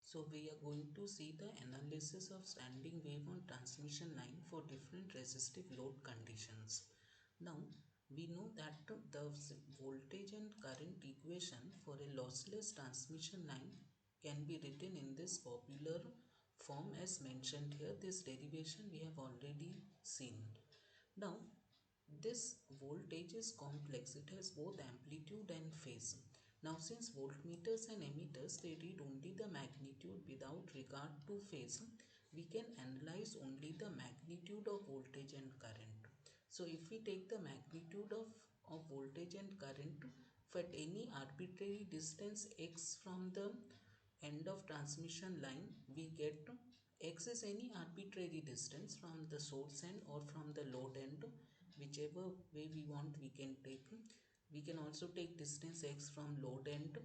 So we are going to see the analysis of standing wave on transmission line for different resistive load conditions. Now we know that the voltage and current equation for a lossless transmission line can be written in this popular form as mentioned here. This derivation we have already seen. Now this voltage is complex. It has both amplitude and phase. Now since voltmeters and ammeters they read only the magnitude without regard to phase, we can analyze only the magnitude of voltage and current. So if we take the magnitude of voltage and current for any arbitrary distance x from the end of transmission line, we get x is any arbitrary distance from the source end or from the load end, whichever way we want we can take. We can also take distance x from load end,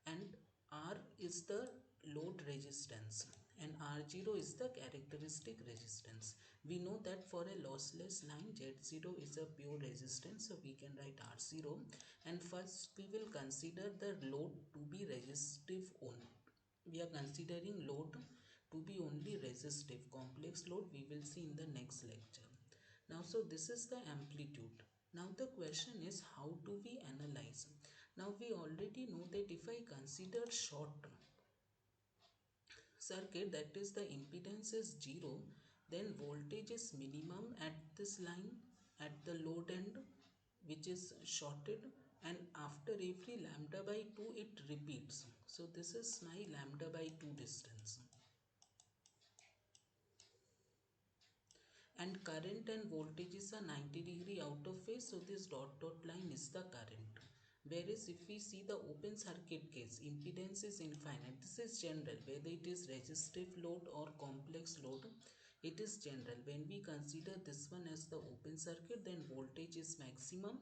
and r is the load resistance and r0 is the characteristic resistance. We know that for a lossless line z0 is a pure resistance, so we can write r0. And first we will consider the load to be resistive only. We are considering load to be only resistive. Complex load we will see in the next lecture. Now so this is the amplitude. Now the question is, how do we analyze? Now we already know that if I consider short circuit, that is the impedance is 0, then voltage is minimum at this line at the load end which is shorted, and after every lambda by 2 it repeats. So this is my lambda by 2 distance. And current and voltages are 90 degree out of phase, so this dot line is the current. Whereas if we see the open circuit case, impedance is infinite. This is general, whether it is resistive load or complex load, it is general. When we consider this one as the open circuit, then voltage is maximum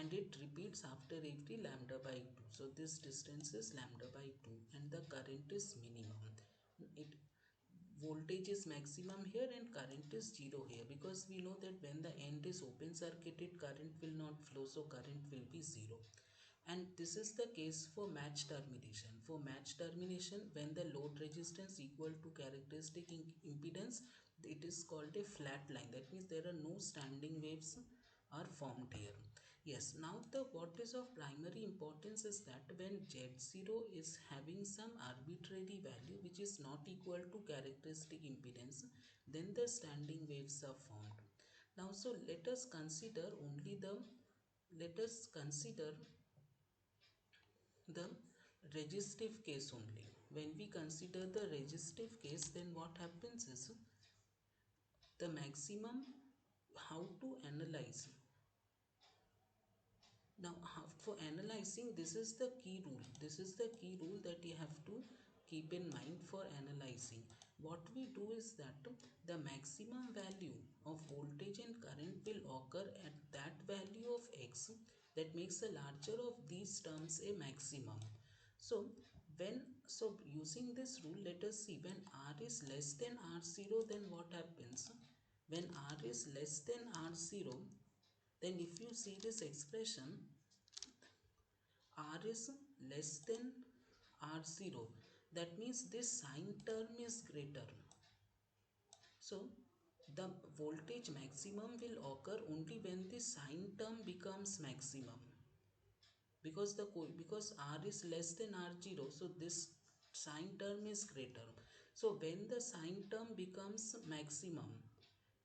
and it repeats after every lambda by 2. So this distance is lambda by 2 and the current is minimum. It voltage is maximum here and current is 0 here, because we know that when the end is open circuited, current will not flow, so current will be 0. And this is the case for match termination. For match termination, when the load resistance equal to characteristic impedance, it is called a flat line. That means there are no standing waves are formed here. Yes, now the what is of primary importance is that when Z0 is having some arbitrary value which is not equal to characteristic impedance, then the standing waves are formed. Now so let us consider the resistive case only. When we consider the resistive case, then what happens is the maximum, how to analyze. Now for analyzing, this is the key rule. This is the key rule that you have to keep in mind for analyzing. What we do is that the maximum value of voltage and current will occur at that value of x that makes the larger of these terms a maximum. So using this rule, let us see when r is less than r0, then what happens? When r is less than r0, then if you see this expression, r is less than r0, that means this sign term is greater. So the voltage maximum will occur only when the sign term becomes maximum, because r is less than r0, so this sign term is greater. So when the sign term becomes maximum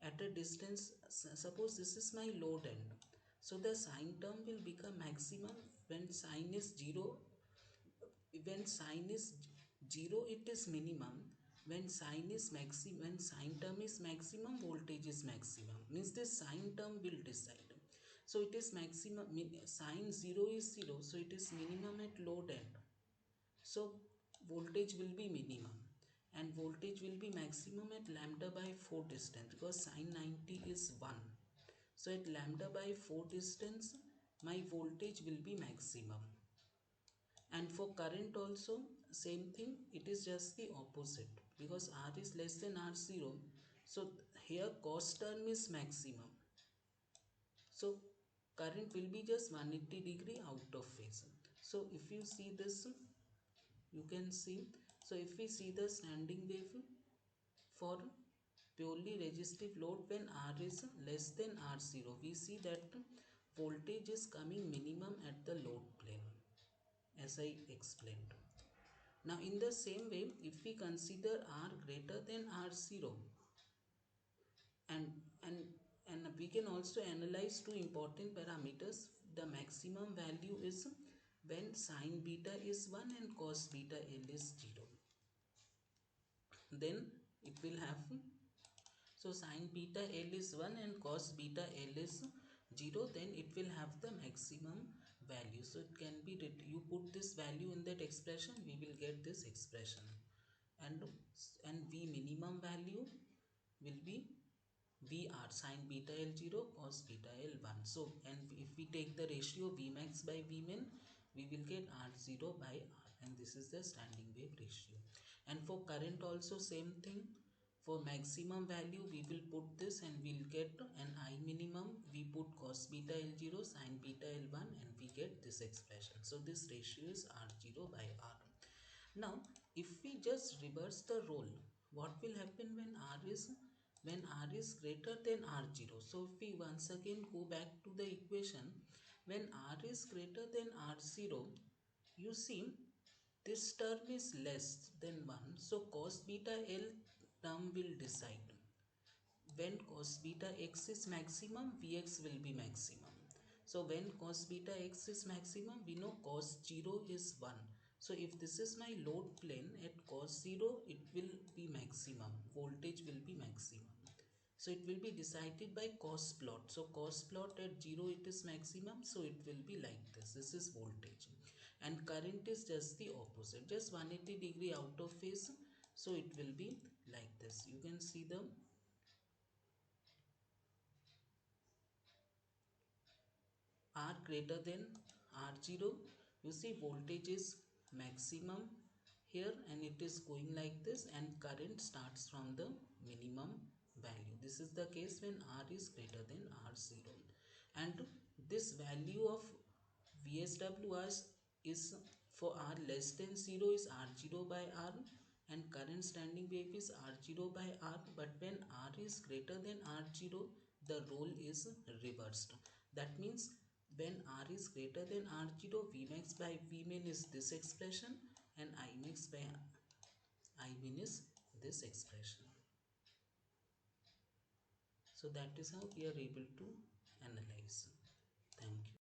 at a distance, suppose this is my load end, so the sign term will become maximum when sign is 0. When sign is 0 it is minimum. When sign is maximum, when sign term is maximum, voltage is maximum, means this sign term will decide. So it is maximum, sign 0 is 0, so it is minimum at load end, so voltage will be minimum, and voltage will be maximum at lambda by 4 distance, because sin 90 is 1. So at lambda by 4 distance my voltage will be maximum. And for current also same thing, it is just the opposite, because r is less than r0, so here cos term is maximum, so current will be just 180 degree out of phase. So if you see this, you can see So if we see the standing wave for purely resistive load when R is less than R0, we see that voltage is coming minimum at the load plane, as I explained. Now in the same way, if we consider R greater than R0, and and and we can also analyze two important parameters. The maximum value is when sine beta is 1 and cos beta L is 0. Then it will have, so sine beta L is 1 and cos beta L is 0, then it will have the maximum value. So it can be, you put this value in that expression, we will get this expression. And V minimum value will be VR sine beta L0 cos beta L1. So and if we take the ratio Vmax by Vmin, we will get R0 by R, and this is the standing wave ratio. And for current also same thing. For maximum value we will put this and we'll get an I minimum, we put cos beta L0 sine beta L1 and we get this expression. So this ratio is R0 by R. Now if we just reverse the role, what will happen when R is greater than R0? So if we once again go back to the equation, when R is greater than R0, you see this term is less than 1, so cos beta L term will decide. When cos beta x is maximum, Vx will be maximum. So when cos beta x is maximum, we know cos 0 is 1. So if this is my load plane, at cos 0 it will be maximum, voltage will be maximum. So it will be decided by cos plot. So cos plot at 0 it is maximum, so it will be like this. This is voltage. And current is just the opposite, just 180 degree out of phase. So it will be like this. You can see the R greater than R0, you see voltage is maximum here and it is going like this, and current starts from the minimum value. This is the case when R is greater than R0, and this value of VSWR is for R less than 0 is R0 by R, and current standing wave is R0 by R. But when R is greater than R0, the role is reversed. That means when R is greater than R0, Vmax by Vmin is this expression and Imax by Imin is this expression. So that is how we are able to analyze. Thank you.